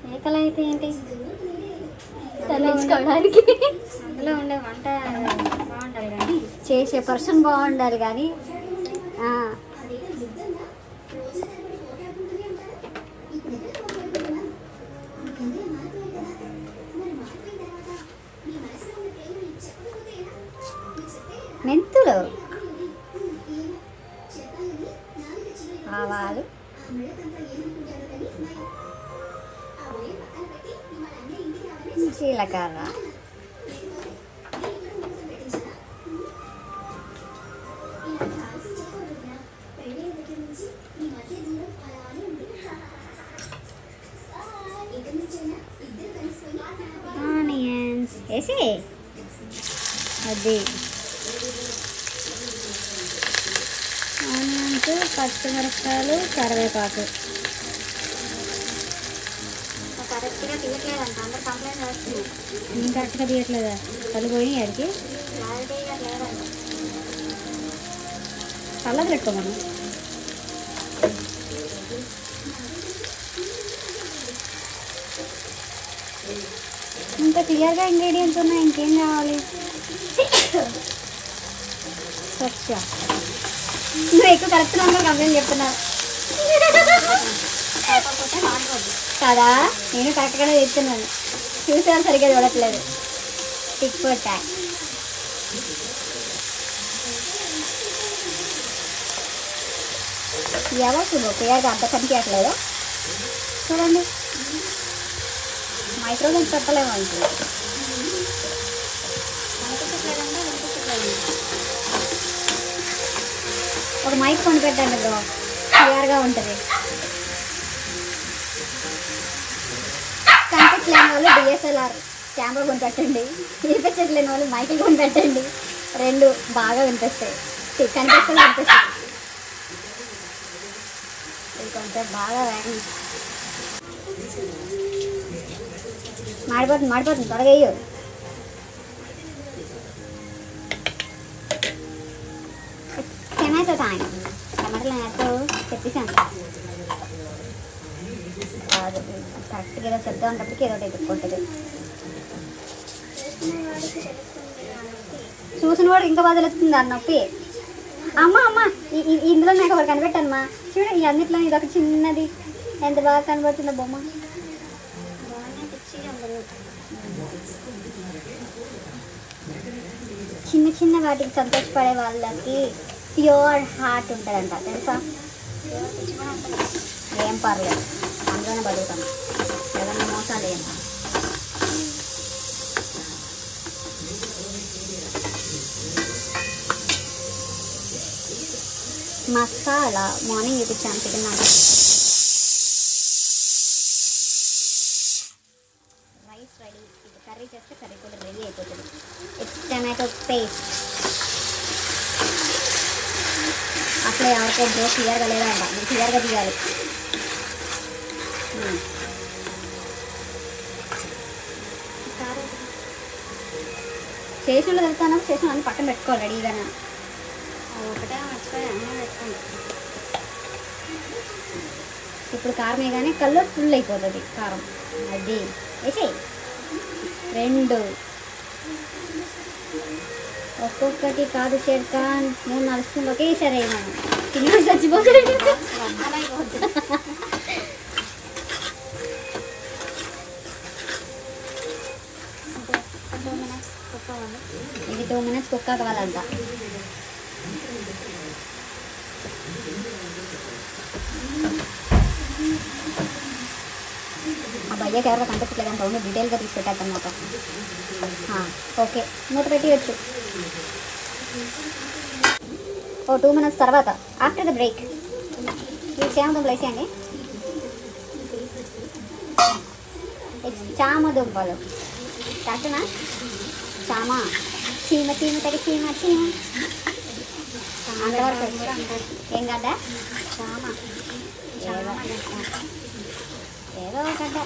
మేకలు అయితే ఏంటి తల్లించుకోవడానికి అందులో ఉండే వంట బాగుండాలి కానీ చేసే పర్సన్ బాగుండాలి కానీ మెంతులు ఆవాలు జీలకర్ర ఆనియన్స్ వేసి అది ఆనియన్స్ పచ్చిమిరపకాయలు కరివేపాకు కరెక్ట్గా తీయట్లేదంట అందరు కంప్లైంట్ చేస్తున్నారు నేను కరెక్ట్గా తీయట్లేదా కళ్ళు పోయినాయి అడిగి కళ్ళ పెట్టుకోమను ఇంకా క్లియర్గా ఇంగ్రీడియంట్స్ ఉన్నాయి ఇంకేం కావాలి స్వచ్ఛ నువ్వు ఎక్కువ కరెక్ట్గా ఉందో కంప్లైంట్ చెప్తున్నారు కదా నేను కరెక్ట్గానే చెప్తున్నాను చూసాను సరిగ్గా చూడట్లేదు టిక్ ఫర్ ట్యాక్ ఎవరు క్లియర్గా అంత కనిపించట్లేదు చూడండి మైక్రోవేవ్ పెట్టలేము అనుకుంటున్నాను ఒక మైక్ కొని పెట్టండి బ్రో క్లియర్గా ఉంటుంది కనిపించలేని వాళ్ళు డిఎస్ఎల్ఆర్ కెమెరా కొని పెట్టండి వినిపించట్లేని వాళ్ళు మైకులు కొని పెట్టండి రెండు బాగా వినిపిస్తాయి కనిపిస్తుంది వినిపిస్తుంది ఇది కొంచెం బాగా వేగం మాడిపోతుంది త్వరగా వేయు టమాటో టైం టమాటోలు తెప్పించాను కరెక్ట్గా ఏదో చెప్తా ఉన్నప్పటికీ ఏదో ఎదుర్కొంటుంది చూసిన వాడు ఇంకా బాగా తెలుస్తుంది ఆ నొప్పి అమ్మ ఇందులో నాకు ఒకటి కనిపెట్టమ్మా చూడు ఈ అన్నిట్లో ఇది ఒక చిన్నది ఎంత బాగా కనబడుతుందో బొమ్మ చిన్న చిన్న వాటికి సంతోషపడే వాళ్ళకి ప్యూర్ హార్ట్ ఉంటుందంట తెలుసా ఏం పర్లేదు అందులోనే బతుకుతాం ఏదన్నా మోసాలు ఏం మసాలా మార్నింగ్ చూపించాను చికెన్ రైస్ రెడీ ఇది కర్రీ చేస్తే కర్రీ కూడా రెడీ అయిపోతుంది ఇట్స్ టమాటో పేస్ట్ అట్లా ఎవరికో బ్రో క్లియర్గా లేదంట మీరు క్లియర్గా తీయాలి చేసిన తెలుస్తాను చేసిన అన్ని పక్కన పెట్టుకోవాలి రెడీగానే ఒకటే మర్చిపోయి అన్నీ పెట్టుకోండి ఇప్పుడు కారం వేయగానే కలర్ ఫుల్ అయిపోతుంది కారం అది వేసేయి రెండు ఒక్కొక్కటి కాదు షేర్ ఖాన్ 3-4 స్పూన్లు ఒకేసారి వేయమను తిని చచ్చిపోతుంది ఇది 2 minutes కుక్ అవ్వాలంట ఆ భయ్యకి ఎవరో కనిపించలేదంట ఓన్లీ డీటెయిల్గా తీసి పెట్టారనమాట ఓకే మూత పెట్టివచ్చు ఓ 2 minutes తర్వాత ఆఫ్టర్ ద బ్రేక్ ఈ చామదుంపలు వేసేయండి చామదుంపలు కరెక్టనా చామా చీమ చీమ తగ్గ చీమ చీమ అంతవరకు ఏం గడ్డ చామ ఏదో ఒక అడ్డ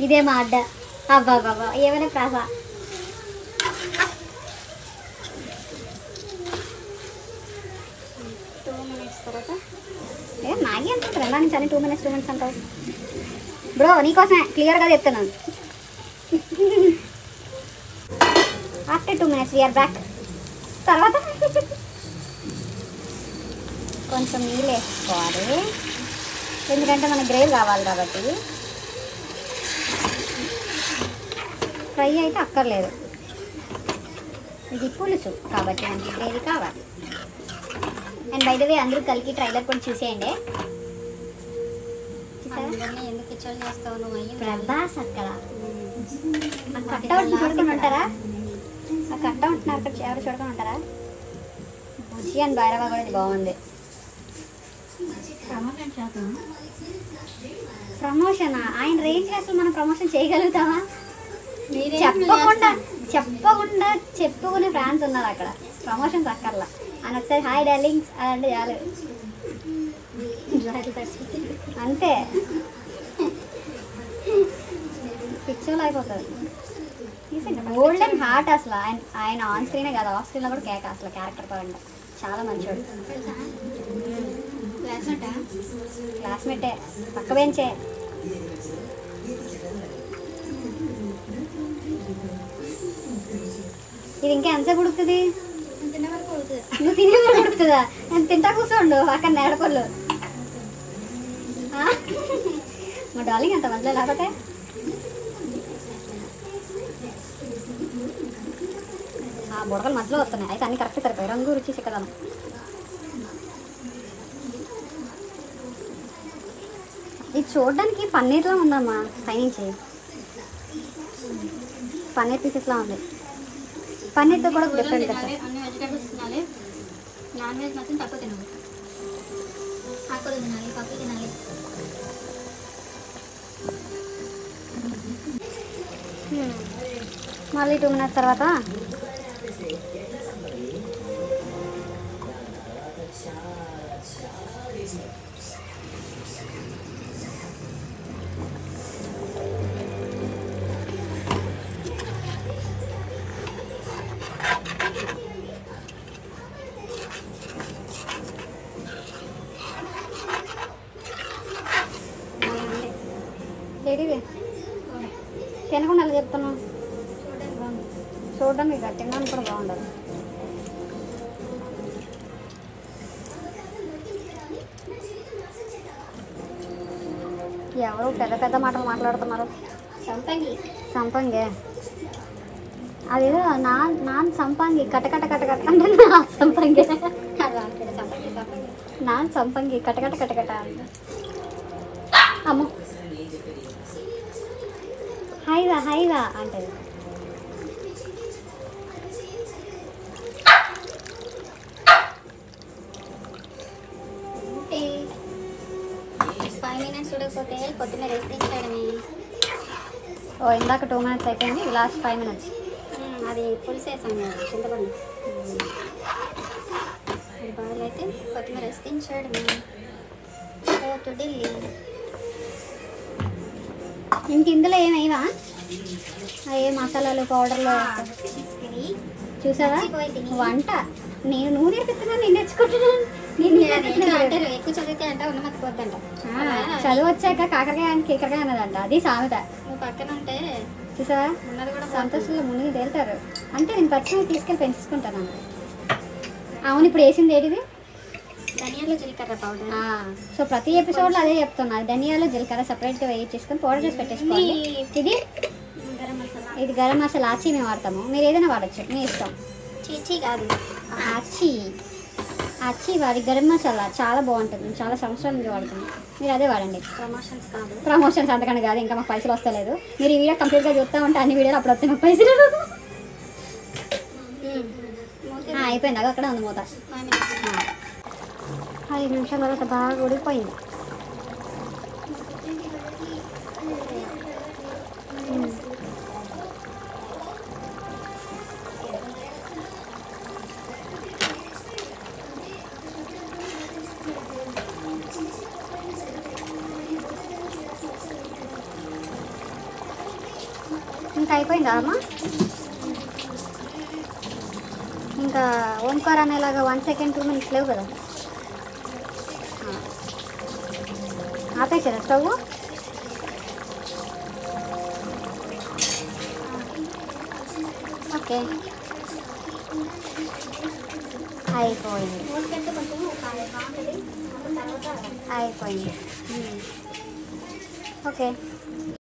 ఇదే మా అడ్డ అబ్బా బాబా ఏమైనా ప్రాస తర్వాత మ్యాగీ అనుకుంటారు ఎలా నుంచి అన్ని 2 minutes అంటావు బ్రో, నీకోసమే క్లియర్గా చెప్తున్నాను. After 2 minutes we're back. తర్వాత కొంచెం నీళ్ళు వేసుకోవాలి, ఎందుకంటే మనకి గ్రేవీ కావాలి కాబట్టి. ఫ్రై అయితే అక్కర్లేదు, ఇది పులుసు కాబట్టి మనకి గ్రేవీ కావాలి. అండ్ బై ద వే అందరూ కలిగి ట్రైలర్ కూడా చూసేయండి. ఎందుకు ఇచ్చలు చేస్తావు నువ్వు? ప్రభాస్ అక్కడ కట్అవుట్ చూడుకుని ఉంటారా? ఆ కట్అవుట్ ఎవరు చూడుకుని ఉంటారా? బుజ్జి అండ్ భైరవ కూడా ఇది బాగుంది. ప్రమోషన్ ఆయన రేంజ్ అసలు మనం ప్రమోషన్ చేయగలుగుతామా? చెప్పకుండా చెప్పుకునే ఫ్యాన్స్ ఉన్నారు అక్కడ. ప్రమోషన్స్ అక్కర్లా, అని ఒకసారి హాయ్ డార్లింగ్స్ అదంటే చాలు, అంతే. పిక్చర్లో అయిపోతుంది. గోల్డెన్ హార్ట్ అసలు. ఆయన ఆన్ స్క్రీనే కదా, ఆఫ్ స్క్రీన్లో కూడా కేక అసలు. క్యారెక్టర్ పరంగా చాలా మంచోడు. క్లాస్మేటే, పక్క బెంచే. ఇది ఇంకా ఎంతసేపు ఉడుకుతుంది? నువ్వు తినే ఉడుకుతుందా? నేను తింటా కూర్చోండు అక్కడ నేడపళ్ళు. మా డార్లింగ్ అంత మధ్యలో లేకపోతే ఆ బుడకలు మధ్యలో వస్తున్నాయి. అయితే అన్ని కరెక్ట్ సరిపోయి రంగు రుచి చిక్కదనం. ఇది చూడడానికి పన్నీర్లా ఉందమ్మా, పైనుంచి పన్నీర్ పీసెస్లా ఉంది. పన్నీర్తో కూడా డిఫరెంట్. అన్ని వెజిటేబుల్స్ తినాలి, నాన్ వెజ్ మాత్రం తక్కువ తినాలి. ఆకులు తినాలి, పప్పులు తినాలి. మళ్ళీ 2 minutes తర్వాత ఏడివి తినకుండా అలా చెప్తున్నావు. చూడడం ఇక తినడానికి కూడా బాగుండదు. ఎవరు పెద్ద పెద్ద మాటలు మాట్లాడుతున్నారు. సంపంగి అదేదో నాన్ సంపంగి కటకట కటకట అంటే నా సంపంగి, నాన్ సంపంగి కటకట కటకట అంటే అమ్మ హైవా అంటే 5 minutes చూడకపోతే కొత్తిమీర వేసి తినడమే. ఓ ఇందాక 2 minutes అయిపోయింది, లాస్ట్ 5 minutes. అది పులుసు వేసాం కదా చింతపండు, అది బాగా అయితే కొత్తిమీర వేసి తినడమే. టు ఢిల్లీ. ఇంక ఇందులో ఏమైవా? ఏ మసాలాలు పౌడర్లు చూసావా? వంట నువ్వు నేర్పిస్తున్నాను, నేను నేర్చుకుంటున్నాను. ఎక్కువ చదివితే అంట ఉన్నమతి పోద్దంట. చదువు వచ్చాక కాకరకాయ అని కీకరకాయ అన్నదంట, అది సామెత. నువ్వు పక్కన ఉంటే చూసావా? సంతోషంలో మునిగి తేలుతారు. అంటే నేను ఖచ్చితంగా తీసుకెళ్ళి పెంచుకుంటాను. అవును, ఇప్పుడు వేసింది ఏంటిది? ధనియాలు జీలకర్ర పౌడర్. సో ప్రతి ఎపిసోడ్లో అదే చెప్తున్నా, ధనియాలు జీలకర్ర సపరేట్గా వేయించేసుకొని పౌడర్ చేసి పెట్టేసుకోవాలి. ఇది గరం మసాలా ఆచి మేము వాడతాము, మీరు ఏదైనా వాడచ్చు, మీ ఇష్టం. చీచీ కాదు, ఆచి వాడి గరం మసాలా చాలా బాగుంటుంది, చాలా సంవత్సరాల నుంచి వాడుతుంది, మీరు అదే వాడండి. ప్రమోషన్స్ అంతకన్నా కాదు, ఇంకా మాకు పైసలు వస్తలేదు. మీరు ఈ వీడియో కంప్లీట్గా చూస్తూ ఉంటే అన్ని వీడియోలు అప్పుడు వస్తాయి మాకు పైసలు. అయిపోయింది, అక్కడ ఉంది మూత. 5 నిమిషాల తర్వాత బాగా ఉడికిపోయింది. ఇంకా అయిపోయిందా అమ్మా? ఇంకా ఓంకార్ అనేలాగా 1 second 2 minutes లేవు కదా. ఆపేసారా స్టవ్? ఓకే అయిపోయింది. మూసుకెళ్తే కొంచెం బాగుంటుంది తర్వాత అయిపోయింది. ఓకే